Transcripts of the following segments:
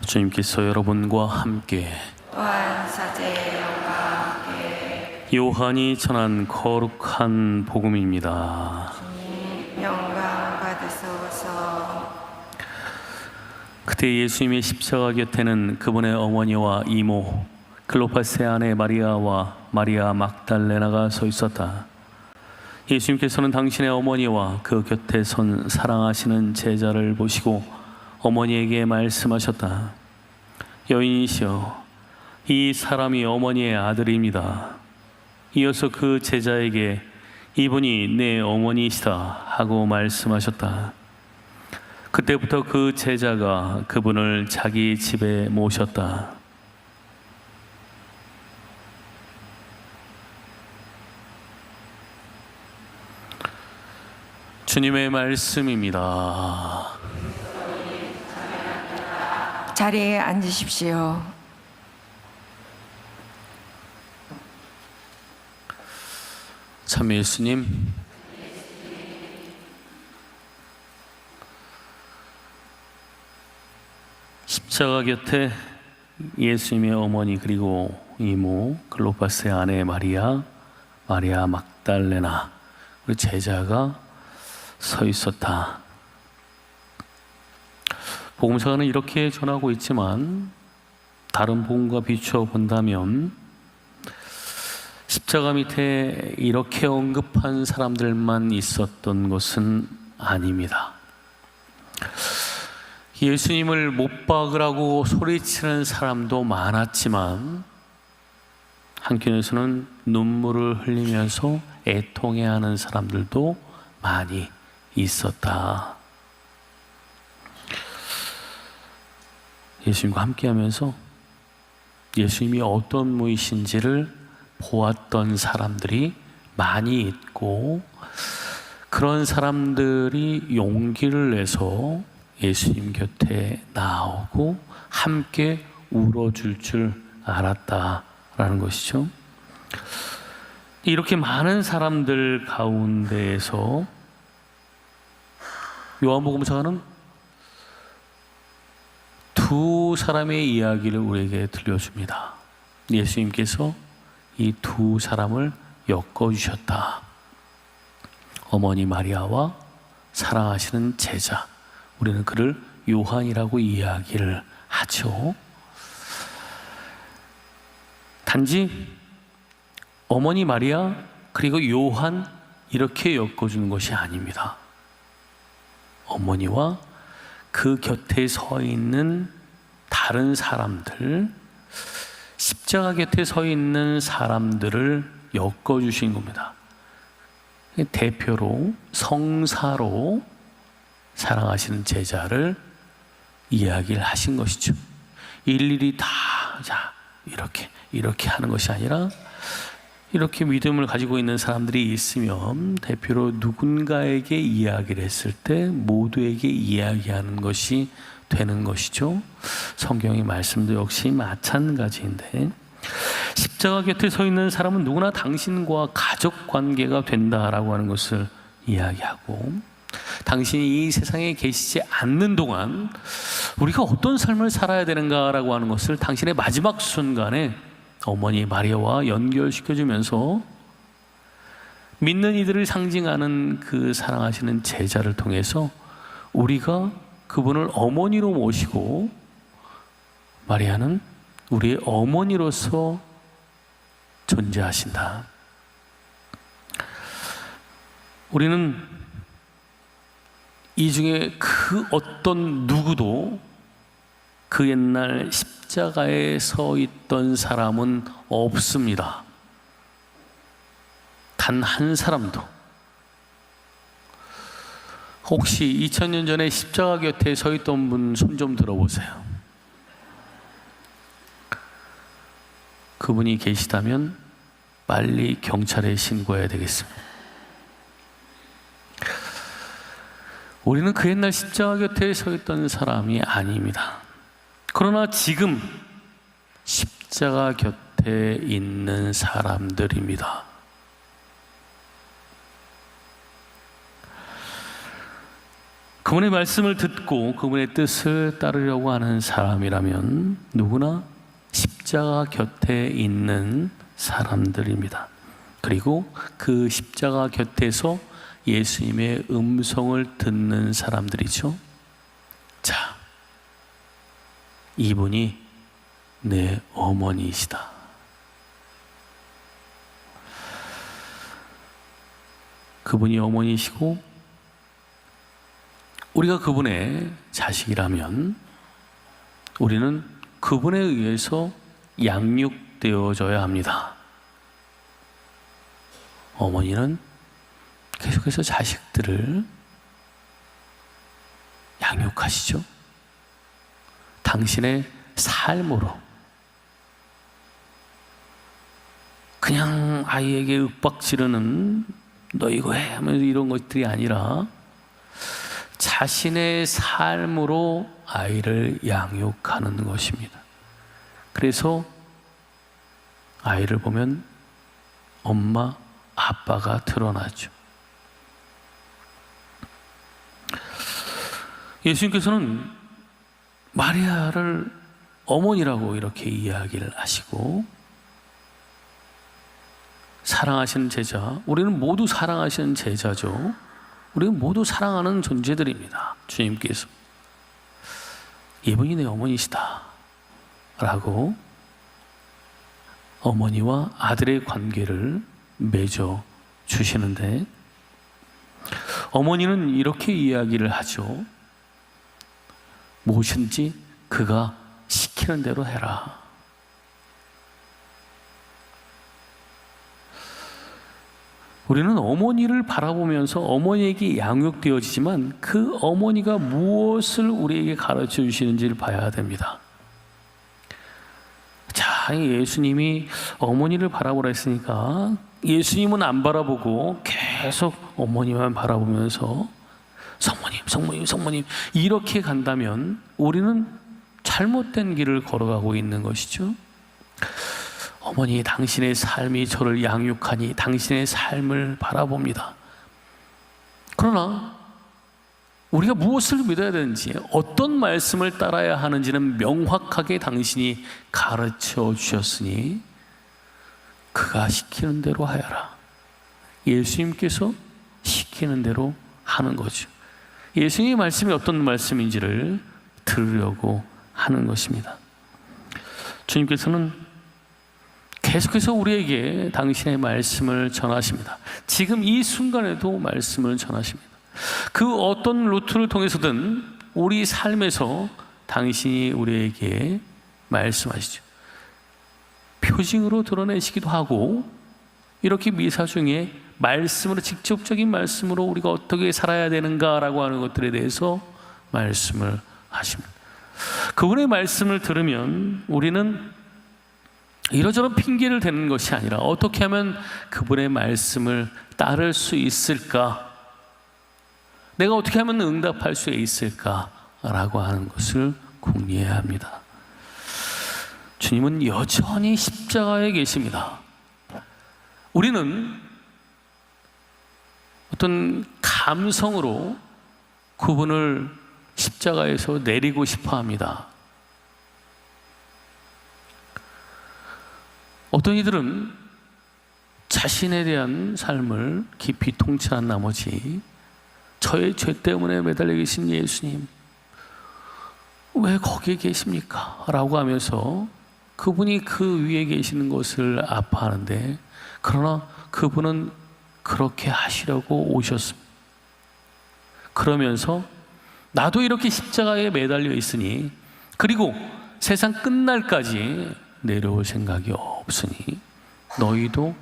주님께서 여러분과 함께 또한 사제의 영과 함께 요한이 전한 거룩한 복음입니다. 주님 영광 받으소서. 그때 예수님의 십자가 곁에는 그분의 어머니와 이모 클로파스의 아내 마리아와 마리아 막달레나가 서 있었다. 예수님께서는 당신의 어머니와 그 곁에 선 사랑하시는 제자를 보시고 어머니에게 말씀하셨다. 여인이시여, 이 사람이 어머니의 아들입니다. 이어서 그 제자에게 이분이 내 어머니이시다 하고 말씀하셨다. 그때부터 그 제자가 그분을 자기 집에 모셨다. 주님의 말씀입니다. 자리에 앉으십시오. 참 예수님, 십자가 곁에 예수님의 어머니 그리고 이모 클로파스의 아내 마리아, 마리아 막달레나 우리 제자가 서 있었다. 복음서는 이렇게 전하고 있지만 다른 복음과 비추어 본다면 십자가 밑에 이렇게 언급한 사람들만 있었던 것은 아닙니다. 예수님을 못 박으라고 소리치는 사람도 많았지만 한편에서는 눈물을 흘리면서 애통해하는 사람들도 많이 있었다. 예수님과 함께하면서 예수님이 어떤 분이신지를 보았던 사람들이 많이 있고, 그런 사람들이 용기를 내서 예수님 곁에 나오고 함께 울어줄 줄 알았다라는 것이죠. 이렇게 많은 사람들 가운데에서 요한복음서가는 두 사람의 이야기를 우리에게 들려줍니다. 예수님께서 이 두 사람을 엮어주셨다. 어머니 마리아와 사랑하시는 제자, 우리는 그를 요한이라고 이야기를 하죠. 단지 어머니 마리아 그리고 요한 이렇게 엮어주는 것이 아닙니다. 어머니와 그 곁에 서 있는 다른 사람들, 십자가 곁에 서 있는 사람들을 엮어주신 겁니다. 대표로 성사로 사랑하시는 제자를 이야기를 하신 것이죠. 일일이 다 이렇게 하는 것이 아니라 이렇게 믿음을 가지고 있는 사람들이 있으면 대표로 누군가에게 이야기를 했을 때 모두에게 이야기하는 것이 되는 것이죠. 성경의 말씀도 역시 마찬가지인데, 십자가 곁에 서 있는 사람은 누구나 당신과 가족 관계가 된다라고 하는 것을 이야기하고, 당신이 이 세상에 계시지 않는 동안 우리가 어떤 삶을 살아야 되는가라고 하는 것을 당신의 마지막 순간에 어머니 마리아와 연결시켜주면서 믿는 이들을 상징하는 그 사랑하시는 제자를 통해서 우리가 그분을 어머니로 모시고, 마리아는 우리의 어머니로서 존재하신다. 우리는 이 중에 그 어떤 누구도 그 옛날 십자가에 서 있던 사람은 없습니다. 단 한 사람도. 혹시 2000년 전에 십자가 곁에 서 있던 분 손 좀 들어보세요. 그분이 계시다면 빨리 경찰에 신고해야 되겠습니다. 우리는 그 옛날 십자가 곁에 서 있던 사람이 아닙니다. 그러나 지금 십자가 곁에 있는 사람들입니다. 그분의 말씀을 듣고 그분의 뜻을 따르려고 하는 사람이라면 누구나 십자가 곁에 있는 사람들입니다. 그리고 그 십자가 곁에서 예수님의 음성을 듣는 사람들이죠. 자, 이분이 내 어머니이시다. 그분이 어머니이시고 우리가 그분의 자식이라면 우리는 그분에 의해서 양육되어져야 합니다. 어머니는 계속해서 자식들을 양육하시죠. 당신의 삶으로. 그냥 아이에게 윽박 지르는 너 이거 해 하면서 이런 것들이 아니라 자신의 삶으로 아이를 양육하는 것입니다. 그래서 아이를 보면 엄마, 아빠가 드러나죠. 예수님께서는 마리아를 어머니라고 이렇게 이야기를 하시고 사랑하시는 제자, 우리는 모두 사랑하시는 제자죠. 우리는 모두 사랑하는 존재들입니다. 주님께서 이분이 내 어머니시다 라고 어머니와 아들의 관계를 맺어 주시는데 어머니는 이렇게 이야기를 하죠. 무엇인지 그가 시키는 대로 해라. 우리는 어머니를 바라보면서 어머니에게 양육되어지지만 그 어머니가 무엇을 우리에게 가르쳐 주시는지를 봐야 됩니다. 자, 예수님이 어머니를 바라보라 했으니까 예수님은 안 바라보고 계속 어머니만 바라보면서 성모님, 성모님, 성모님 이렇게 간다면 우리는 잘못된 길을 걸어가고 있는 것이죠. 어머니, 당신의 삶이 저를 양육하니 당신의 삶을 바라봅니다. 그러나 우리가 무엇을 믿어야 되는지, 어떤 말씀을 따라야 하는지는 명확하게 당신이 가르쳐 주셨으니 그가 시키는 대로 하여라. 예수님께서 시키는 대로 하는 거죠. 예수님의 말씀이 어떤 말씀인지를 들으려고 하는 것입니다. 주님께서는 계속해서 우리에게 당신의 말씀을 전하십니다. 지금 이 순간에도 말씀을 전하십니다. 그 어떤 루트를 통해서든 우리 삶에서 당신이 우리에게 말씀하시죠. 표징으로 드러내시기도 하고 이렇게 미사 중에 말씀으로, 직접적인 말씀으로 우리가 어떻게 살아야 되는가라고 하는 것들에 대해서 말씀을 하십니다. 그분의 말씀을 들으면 우리는 이러저런 핑계를 대는 것이 아니라 어떻게 하면 그분의 말씀을 따를 수 있을까? 내가 어떻게 하면 응답할 수 있을까라고 하는 것을 궁리해야 합니다. 주님은 여전히 십자가에 계십니다. 우리는 어떤 감성으로 그분을 십자가에서 내리고 싶어 합니다. 어떤 이들은 자신에 대한 삶을 깊이 통찰한 나머지 저의 죄 때문에 매달려 계신 예수님 왜 거기에 계십니까? 라고 하면서 그분이 그 위에 계시는 것을 아파하는데, 그러나 그분은 그렇게 하시려고 오셨습니다. 그러면서 나도 이렇게 십자가에 매달려 있으니, 그리고 세상 끝날까지 내려올 생각이 없으니 너희도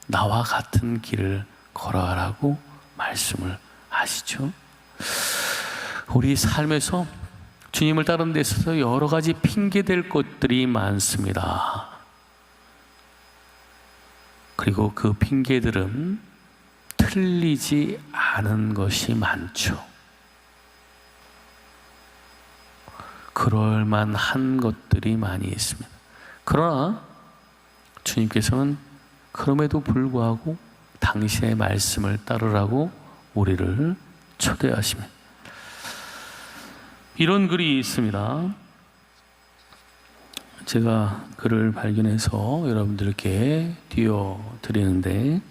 나와 같은 길을 걸어가라고 말씀을 하시죠. 우리 삶에서 주님을 따르는 데 있어서 여러 가지 핑계댈 것들이 많습니다. 그리고 그 핑계들은 틀리지 않은 것이 많죠. 그럴 만한 것들이 많이 있습니다. 그러나 주님께서는 그럼에도 불구하고 당신의 말씀을 따르라고 우리를 초대하십니다. 이런 글이 있습니다. 제가 글을 발견해서 여러분들께 띄워드리는데,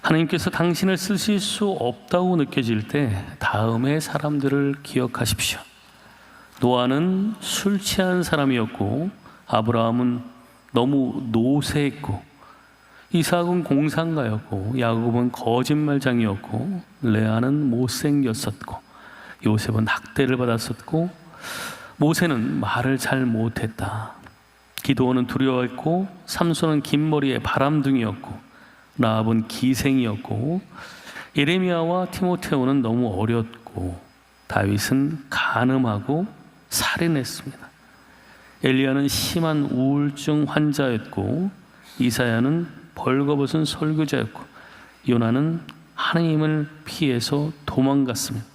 하나님께서 당신을 쓰실 수 없다고 느껴질 때 다음의 사람들을 기억하십시오. 노아는 술 취한 사람이었고, 아브라함은 너무 노쇠했고, 이삭은 공상가였고, 야곱은 거짓말장이었고, 레아는 못생겼었고, 요셉은 학대를 받았었고, 모세는 말을 잘 못했다. 기도원은 두려워했고, 삼손은 긴 머리에 바람둥이였고, 라합은 기생이었고, 예레미야와 티모테오는 너무 어렸고, 다윗은 간음하고 살인했습니다. 엘리야는 심한 우울증 환자였고, 이사야는 벌거벗은 설교자였고, 요나는 하나님을 피해서 도망갔습니다.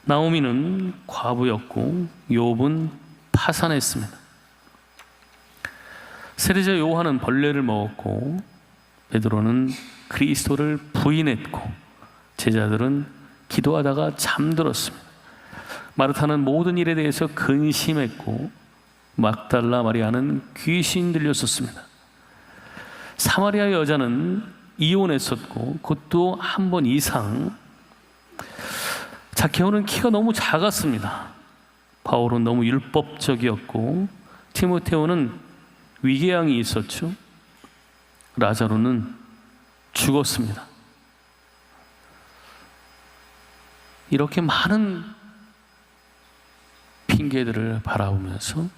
나오미는 과부였고, 욥은 파산했습니다. 세례자 요한은 벌레를 먹었고, 베드로는 그리스도를 부인했고, 제자들은 기도하다가 잠들었습니다. 마르타는 모든 일에 대해서 근심했고, 막달라 마리아는 귀신 들렸었습니다. 사마리아 여자는 이혼했었고, 그것도 한 번 이상. zak케오는 키가 너무 작았습니다. 바울은 너무 율법적이었고, 티모테오는 위궤양이 있었죠. 라자로는 죽었습니다. 이렇게 많은 핑계들을 바라보면서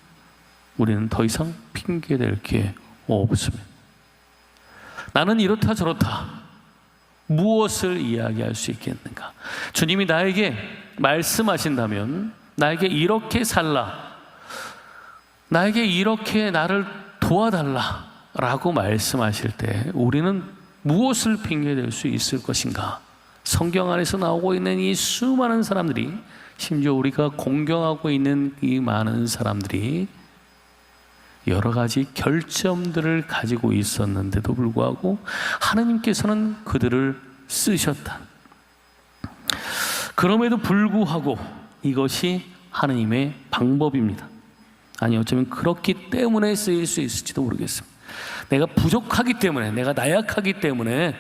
우리는 더 이상 핑계댈 게 없습니다. 나는 이렇다 저렇다, 무엇을 이야기할 수 있겠는가? 주님이 나에게 말씀하신다면, 나에게 이렇게 살라, 나에게 이렇게 나를 도와달라 라고 말씀하실 때 우리는 무엇을 핑계댈 수 있을 것인가? 성경 안에서 나오고 있는 이 수많은 사람들이, 심지어 우리가 공경하고 있는 이 많은 사람들이 여러 가지 결점들을 가지고 있었는데도 불구하고 하나님께서는 그들을 쓰셨다. 그럼에도 불구하고 이것이 하나님의 방법입니다. 아니, 어쩌면 그렇기 때문에 쓰일 수 있을지도 모르겠습니다. 내가 부족하기 때문에, 내가 나약하기 때문에,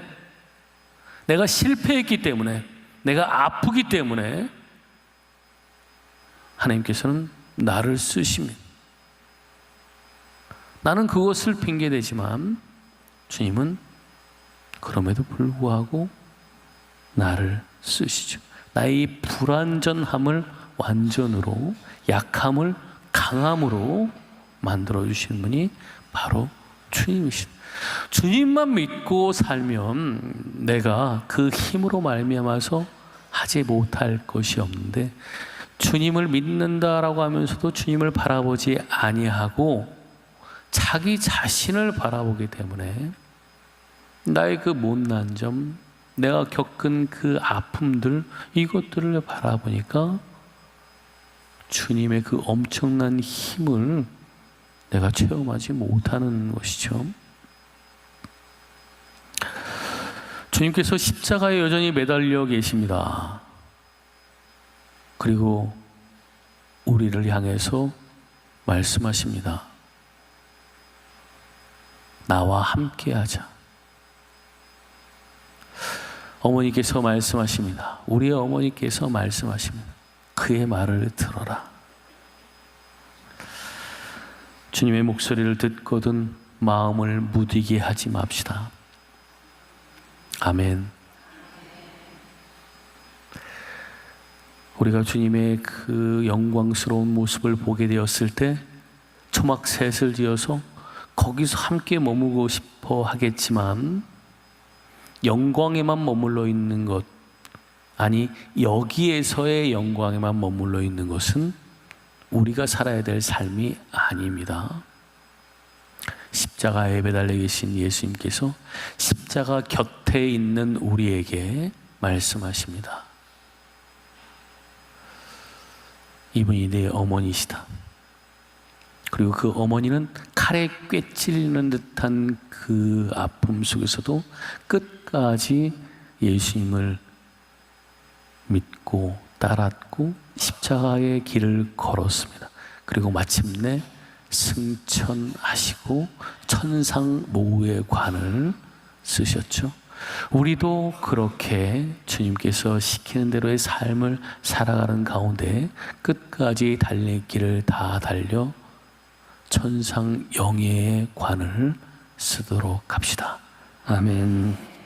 내가 실패했기 때문에, 내가 아프기 때문에 하나님께서는 나를 쓰십니다. 나는 그것을 핑계대지만 주님은 그럼에도 불구하고 나를 쓰시죠. 나의 불완전함을 완전으로, 약함을 강함으로 만들어 주시는 분이 바로 주님이십니다. 주님만 믿고 살면 내가 그 힘으로 말미암아서 하지 못할 것이 없는데, 주님을 믿는다라고 하면서도 주님을 바라보지 아니하고 자기 자신을 바라보기 때문에 나의 그 못난 점, 내가 겪은 그 아픔들, 이것들을 바라보니까 주님의 그 엄청난 힘을 내가 체험하지 못하는 것이죠. 주님께서 십자가에 여전히 매달려 계십니다. 그리고 우리를 향해서 말씀하십니다. 나와 함께 하자. 어머니께서 말씀하십니다. 우리의 어머니께서 말씀하십니다. 그의 말을 들어라. 주님의 목소리를 듣거든 마음을 무디게 하지 맙시다. 아멘. 우리가 주님의 그 영광스러운 모습을 보게 되었을 때 초막셋을 지어서 거기서 함께 머무고 싶어 하겠지만, 영광에만 머물러 있는 것, 아니 여기에서의 영광에만 머물러 있는 것은 우리가 살아야 될 삶이 아닙니다. 십자가에 매달려 계신 예수님께서 십자가 곁에 있는 우리에게 말씀하십니다. 이분이 내 어머니시다. 그리고 그 어머니는 칼에 꿰찔리는 듯한 그 아픔 속에서도 끝까지 예수님을 믿고 따랐고 십자가의 길을 걸었습니다. 그리고 마침내 승천하시고 천상 모우의 관을 쓰셨죠. 우리도 그렇게 주님께서 시키는 대로의 삶을 살아가는 가운데 끝까지 달릴 길을 다 달려 천상 영예의 관을 쓰도록 합시다. 아멘.